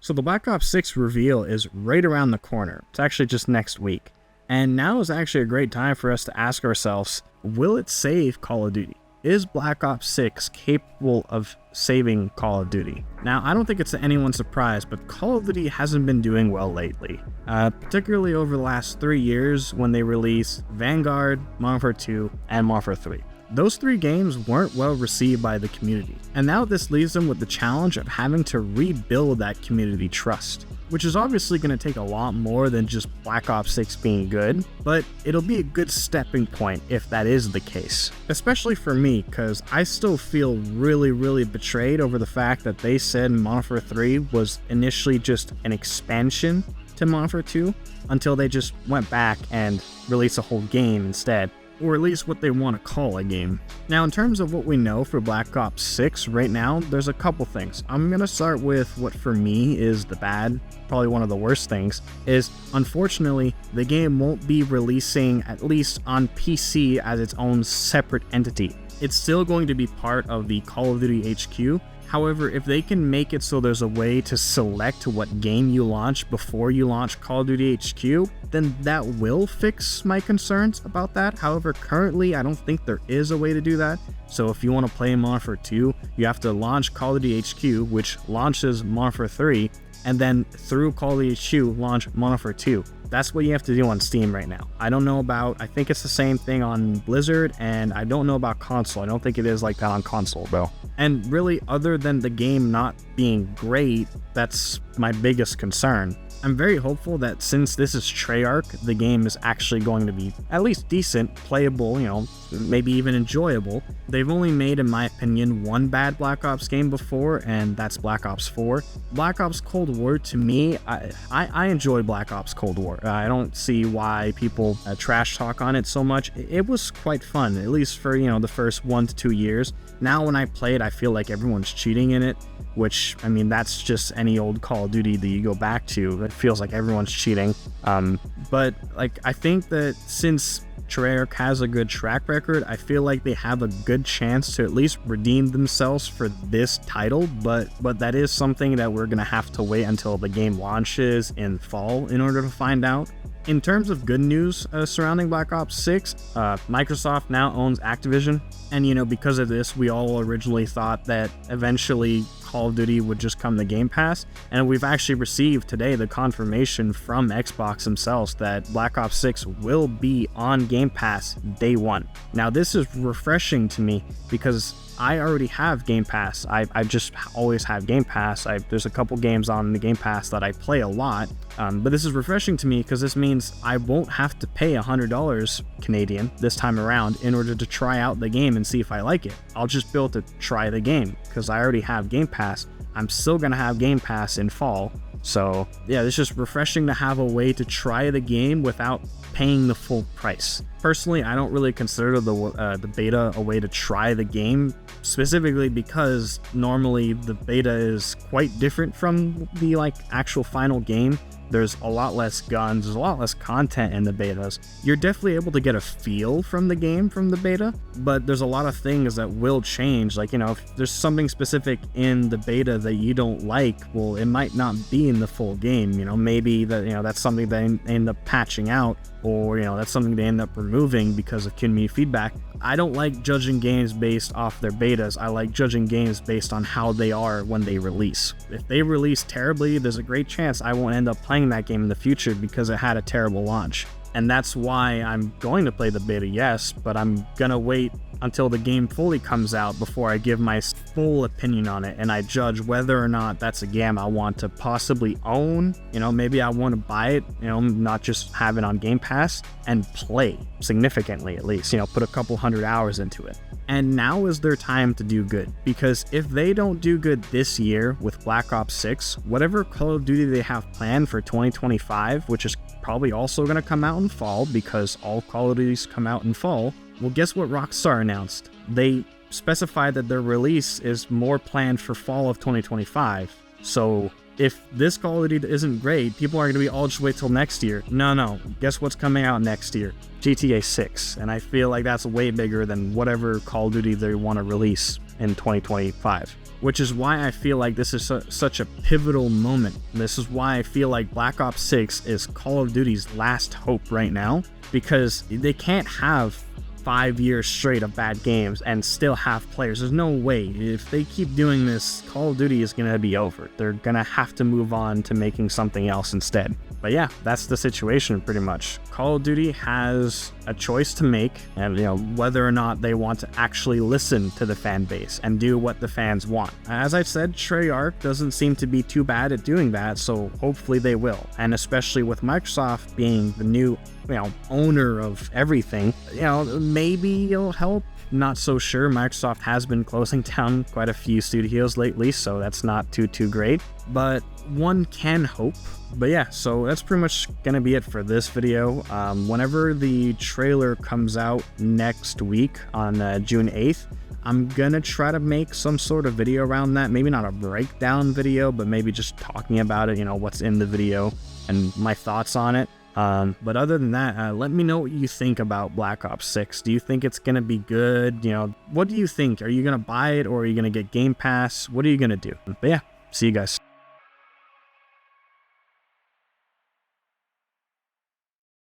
So the Black Ops 6 reveal is right around the corner. It's actually just next week. And now is actually a great time for us to ask ourselves, will it save Call of Duty? Is Black Ops 6 capable of saving Call of Duty? Now, I don't think it's to anyone's surprise, but Call of Duty hasn't been doing well lately. Particularly over the last 3 years when they released Vanguard, Modern Warfare 2, and Modern Warfare 3. Those 3 games weren't well received by the community, and now this leaves them with the challenge of having to rebuild that community trust, which is obviously going to take a lot more than just Black Ops 6 being good, but it'll be a good stepping point if that is the case. Especially for me, because I still feel really betrayed over the fact that they said Modern Warfare 3 was initially just an expansion to Modern Warfare 2, until they just went back and released a whole game instead. Or at least what they want to call a game. Now, in terms of what we know for Black Ops 6 right now, there's a couple things. I'm going to start with what for me is the bad, probably one of the worst things, is unfortunately the game won't be releasing, at least on PC, as its own separate entity. It's still going to be part of the Call of Duty HQ. However, if they can make it so there's a way to select what game you launch before you launch Call of Duty HQ, then that will fix my concerns about that. However, currently, I don't think there is a way to do that. So if you want to play Modern Warfare 2, you have to launch Call of Duty HQ, which launches Modern Warfare 3, and then through Call of Duty HQ, launch Modern Warfare 2. That's what you have to do on Steam right now. I don't know about, I think it's the same thing on Blizzard, and I don't know about console. I don't think it is like that on console, though. And really, other than the game not being great, that's my biggest concern. I'm very hopeful that since this is Treyarch, the game is actually going to be at least decent, playable, maybe even enjoyable. They've only made, in my opinion, one bad Black Ops game before, and that's Black Ops 4. Black Ops Cold War, to me, I enjoy Black Ops Cold War. I don't see why people trash talk on it so much. It was quite fun, at least for, the first 1 to 2 years. Now when I play it, I feel like everyone's cheating in it, which, I mean, that's just any old Call of Duty that you go back to. It feels like everyone's cheating. But I think that since Treyarch has a good track record, I feel like they have a good chance to at least redeem themselves for this title, but that is something that we're gonna have to wait until the game launches in fall in order to find out. In terms of good news surrounding Black Ops 6, Microsoft now owns Activision, and because of this, we all originally thought that eventually Call of Duty would just come to Game Pass, and we've actually received today the confirmation from Xbox themselves that Black Ops 6 will be on Game Pass day one. Now, this is refreshing to me because I already have Game Pass. I just always have Game Pass. There's a couple games on the Game Pass that I play a lot, but this is refreshing to me because this means I won't have to pay $100 Canadian this time around in order to try out the game and see if I like it. I'll just be able to try the game because I already have Game Pass. I'm still going to have Game Pass in fall. So yeah, it's just refreshing to have a way to try the game without paying the full price. Personally, I don't really consider the beta a way to try the game, specifically because normally the beta is quite different from the actual final game. There's a lot less guns, there's a lot less content in the betas. You're definitely able to get a feel from the game from the beta, but there's a lot of things that will change. If there's something specific in the beta that you don't like, well, it might not be in the full game. Maybe that's something they end up patching out, or that's something they end up removing because of community feedback. I don't like judging games based off their betas. I like judging games based on how they are when they release. If they release terribly, there's a great chance I won't end up playing that game in the future because it had a terrible launch. And that's why I'm going to play the beta, yes, but I'm gonna wait until the game fully comes out before I give my full opinion on it and I judge whether or not that's a game I want to possibly own. Maybe I want to buy it, not just have it on Game Pass and play significantly, at least, put a couple 100 hours into it. And now is their time to do good, because if they don't do good this year with Black Ops 6, whatever Call of Duty they have planned for 2025, which is probably also going to come out in fall because all Call of Duties come out in fall, well, guess what Rockstar announced? They specified that their release is more planned for fall of 2025. So if this Call of Duty isn't great, people are going to be all just wait till next year. No. Guess what's coming out next year? GTA 6. And I feel like that's way bigger than whatever Call of Duty they want to release in 2025. which is why I feel like this is such a pivotal moment. This is why I feel like Black Ops 6 is Call of Duty's last hope right now, because they can't have 5 years straight of bad games and still have players. There's no way. If they keep doing this, Call of Duty is going to be over. They're going to have to move on to making something else instead. But yeah, that's the situation pretty much. Call of Duty has a choice to make, and whether or not they want to actually listen to the fan base and do what the fans want. As I said, Treyarch doesn't seem to be too bad at doing that, so hopefully they will. And especially with Microsoft being the new owner of everything, maybe it'll help. Not so sure. Microsoft has been closing down quite a few studios lately, so that's not too great, but one can hope. But yeah, so that's pretty much gonna be it for this video. Whenever the trailer comes out next week on June 8th, I'm gonna try to make some sort of video around that. Maybe not a breakdown video, but maybe just talking about it, what's in the video and my thoughts on it. But other than that, let me know what you think about Black Ops 6. Do you think it's gonna be good? What do you think? Are you gonna buy it, or are you gonna get Game Pass? What are you gonna do? But yeah, see you guys.